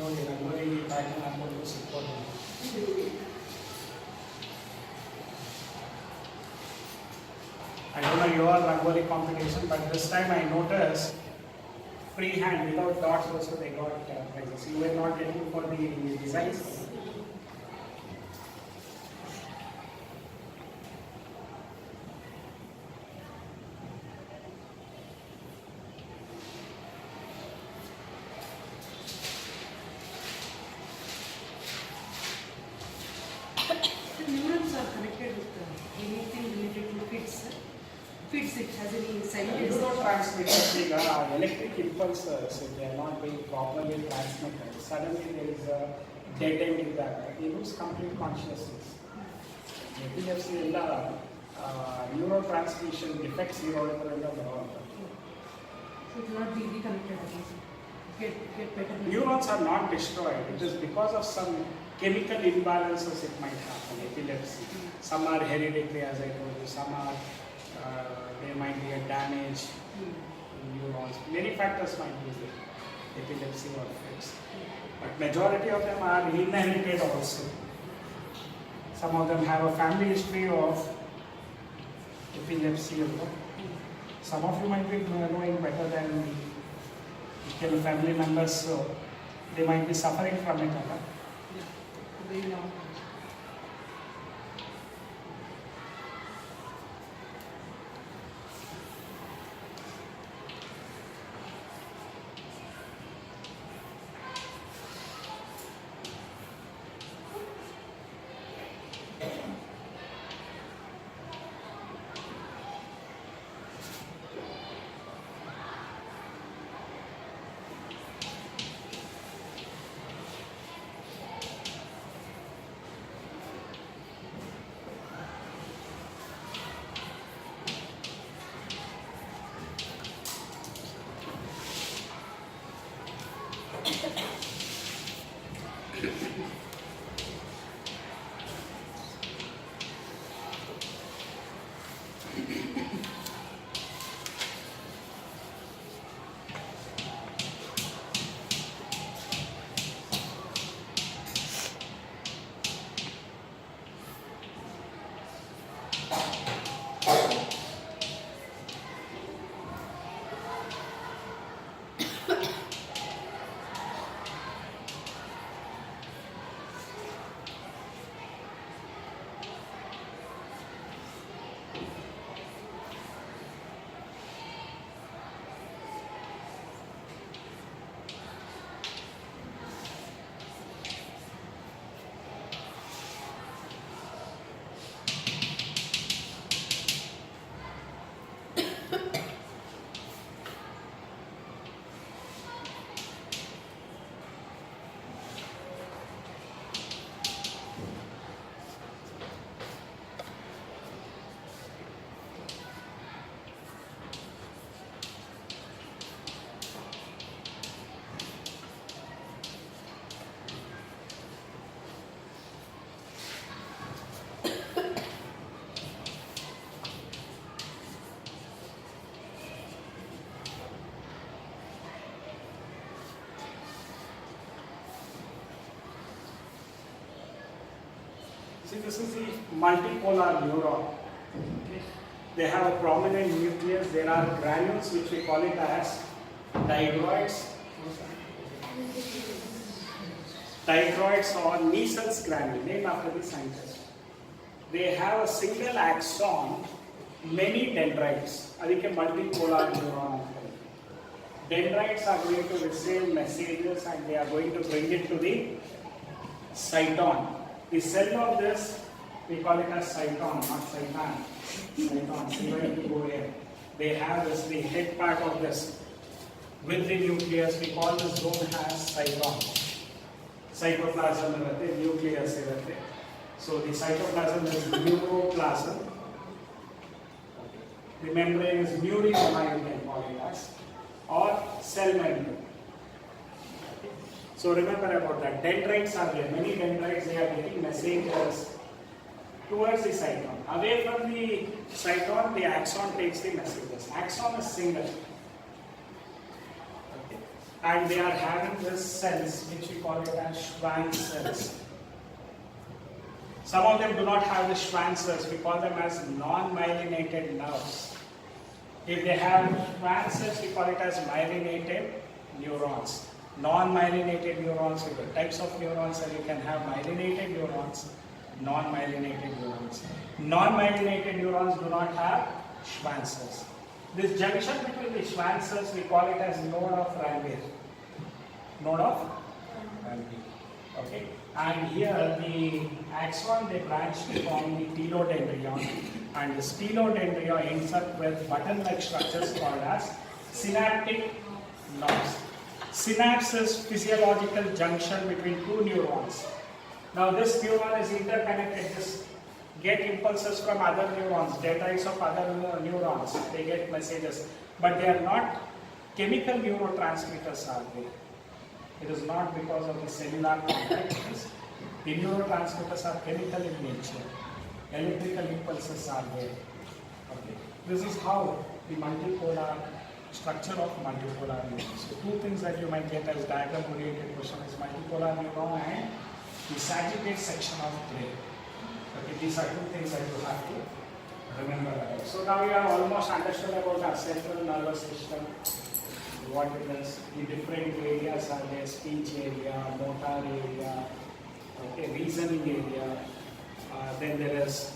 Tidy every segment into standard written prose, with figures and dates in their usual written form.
ನೋಡಿ ರಂಗೋಲಿ ಪ್ಯಾಟರ್ನ್ ಹಾಕೊಂಡು ಸಿಕ್ಕೋದು. I don't know your Rangoli competition, but this time I noticed free hand without dots also they got prizes. You were not getting for the designs. The neurons are connected with anything related to fits. Fits it has any side effects. Neurotransmitters, electric impulses, if they are not being properly transmitted, suddenly there is a dead end in that. They lose complete consciousness. Epilepsy is neurotransmission defects neuronal. So it will not be reconnected again. Get better. Neurons are not destroyed. It is because of some chemical imbalances it might happen. Epilepsy. Some are hereditary, as I told you. Some are there might be a damage in neurons. Many factors might be there. Epilepsy or fits. But majority of them are inherited also. Some of them have a family history of epilepsy. Some of you might be knowing better than the family members, so they might be suffering from it. Very long. See, this is the multipolar neuron. Okay. They have a prominent nucleus. There are granules which we call it as dihydroids. Dihydroids or Nielsen's granule, named after the scientist. They have a single axon, many dendrites. Adike multipolar neuron. Dendrites are going to receive messages and they are going to bring it to the cyton. The cell of this, we call it as cyton, not cyton. Cyton, C-Y-T-O-N. They have this, the head part of this. With the nucleus, we call this zone as cyton. Cytoplasm, nucleus. So the cytoplasm is neuroplasm. The membrane is neurioma, you can call it as, or cell membrane. So remember about that. Dendrites are there. Many dendrites, they are getting messages towards the cyton. Away from the cyton, the axon takes the messages. Axon is single. Okay. and they are having this cells which we call it as Schwann cells. Some of them do not have the Schwann cells, we call them as non-myelinated nerves. If they have Schwann cells, we call it as myelinated neurons. Non-myelinated neurons, with the types of neurons, and you can have myelinated neurons, non-myelinated neurons. Non-myelinated neurons do not have Schwann cells. This junction between the Schwann cells, we call it as node of Ranvier. Node of Ranvier. Okay. And here the axon, they branch to form the telodendrion, and this telodendrion ends up with button-like structures called as synaptic nerves. Synapse is physiological junction between two neurons. Now this neuron is interconnected. This get impulses from other neurons, dendrites of other neurons. They get messages, but they are not chemical neurotransmitters, are they? It is not because of the cellular complexes. The neurotransmitters are chemical in nature. Electrical impulses are there. Okay. This is how the multipolar structure of multipolar neuron. So two things that you might get as diagram-oriented question is multipolar neuron and the sagittate section of brain. Okay, these are two things that you have to remember about. So now you have almost understood about our central nervous system, what it is, the different areas are there, speech area, motor area, okay, reasoning area, then there is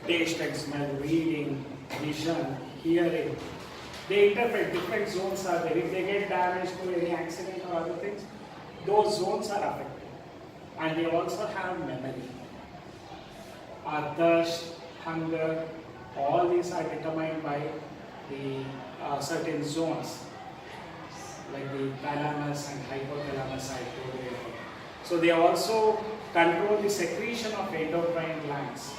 taste and smell, reading, vision, hearing. They interpret, different zones are there. If they get damaged to any accident or other things, those zones are affected. And they also have memory. Thirst, hunger, all these are determined by the certain zones, like the thalamus and hypothalamus I told you about. So they also control the secretion of endocrine glands.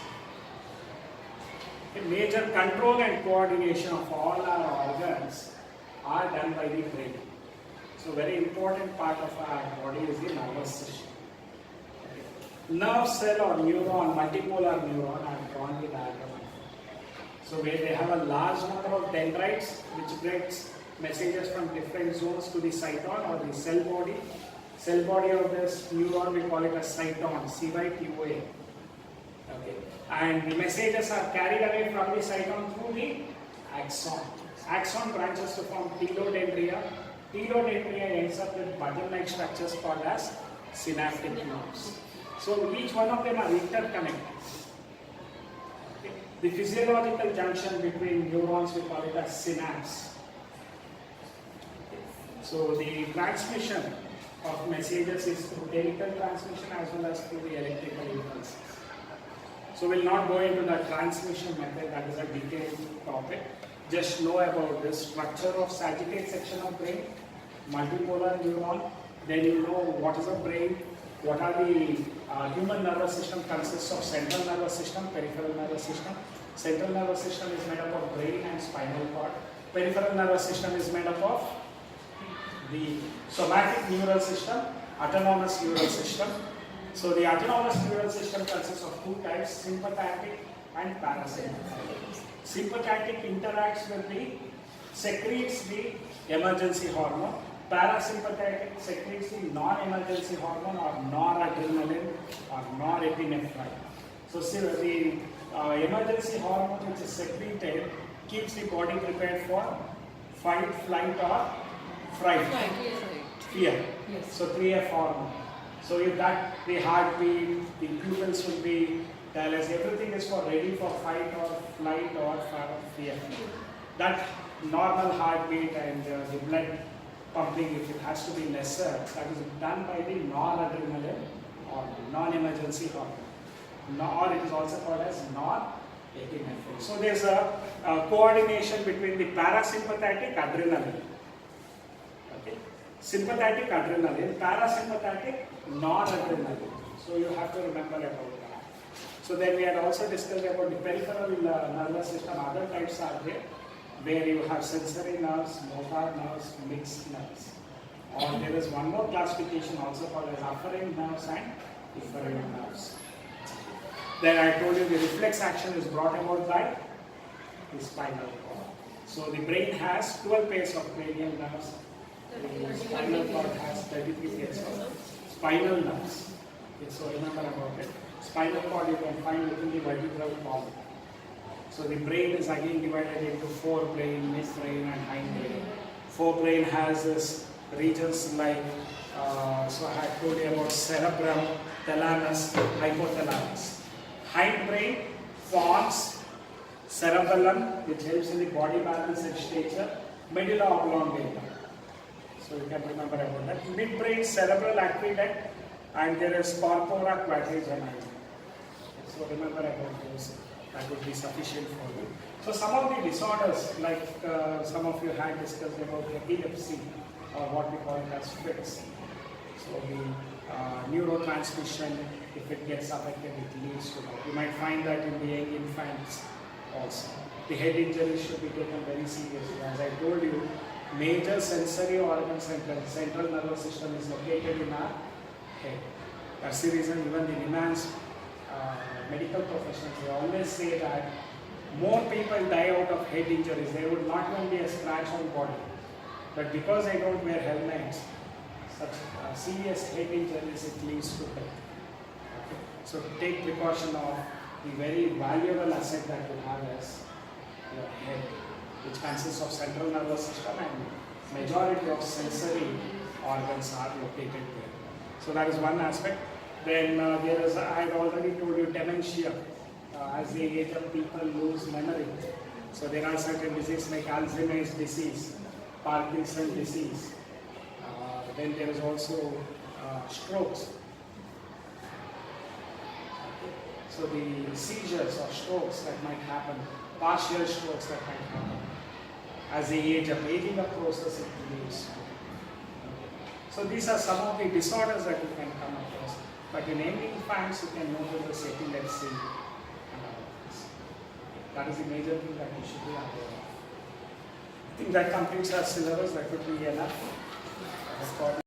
A major control and coordination of all our organs are done by the brain. So very important part of our body is the nervous system. Nerve cell or neuron, multipolar neuron, I have drawn the diagram. So where they have a large number of dendrites which brings messages from different zones to the cyton or the cell body. Cell body of this neuron, we call it a cyton, C-Y-T-O-A. Okay. And the messages are carried away from the cyton through the axon. Axon branches to form telodendria. Telodendria ends up with button-like structures called as synaptic nerves. So each one of them are interconnected. Okay. The physiological junction between neurons, we call it as synapse. Okay. So the transmission of messages is through chemical transmission as well as through the electrical impulses. So we'll not go into the transmission method, that is a detailed topic. Just know about the structure of sagittate section of brain, multipolar neuron, then you know what is a brain, what are the human nervous system consists of central nervous system, peripheral nervous system. Central nervous system is made up of brain and spinal cord. Peripheral nervous system is made up of the somatic neural system, autonomous neural system. So the autonomous neural system consists of two types, sympathetic and parasympathetic. Sympathetic interacts with secretes the emergency hormone. Parasympathetic secretes the non-emergency hormone or noradrenaline or norepinephrine. So the emergency hormone which is secreted keeps the body prepared for fight, flight or fright. Fear. Yes. So 3F hormone. So if that, the heartbeat, the pupils will be dilated, everything is for ready for fight or flight or fear. That normal heartbeat and the blood pumping, if it has to be lesser, that is done by the noradrenaline or non-emergency hormone. Or it is also called as norepinephrine. So there's a coordination between the parasympathetic adrenaline. Okay. Sympathetic adrenaline, parasympathetic noradrenaline. So you have to remember about that. So then we had also discussed about the peripheral nervous system. Other types are there, where you have sensory nerves, motor nerves, mixed nerves. Or there is one more classification also called as afferent nerves and efferent nerves. Then I told you the reflex action is brought about by the spinal cord. So the brain has 12 pairs of cranial nerves, The spinal cord has 33 pairs of spinal nerves. Okay, so remember about it. Spinal cord you can find within the vertebral column. So the brain is again divided into forebrain, midbrain and hindbrain. Forebrain has this regions like, so I had told you about cerebrum, thalamus, hypothalamus. Hindbrain forms cerebellum, which helps in the body balance and stature, medulla oblongata. So you can remember about that. Midbrain, cerebral aqueduct, and there is corpora quadrigemina. So remember about those. That would be sufficient for you. So some of the disorders, like some of you had discussed about epilepsy, or what we call it as fits. So the neurotransmission, if it gets affected, it leads to that. You might find that in the young infants also. The head injury should be taken very seriously. As I told you, major sensory organ central nervous system is located in our head. That's the reason even the demands medical professionals, they always say that more people die out of head injuries. There would not even be a scratch on body. But because they don't wear helmets, such serious head injuries, it leads to death. Okay. So take precaution of the very valuable asset that you have as your head, which consists of central nervous system, and majority of sensory organs are located there. So that is one aspect. Then there is, I had already told you, dementia. As the age of people lose memory. So there are certain diseases like Alzheimer's disease, Parkinson's disease. Then there is also strokes. Okay. So the seizures or strokes that might happen, partial strokes that might happen. As the age of aging approaches, it leads. So these are some of the disorders that you can come across. But in young infants, you can notice the epilepsy and all this. That is the major thing that you should be aware of. I think that completes our syllabus. That would be enough.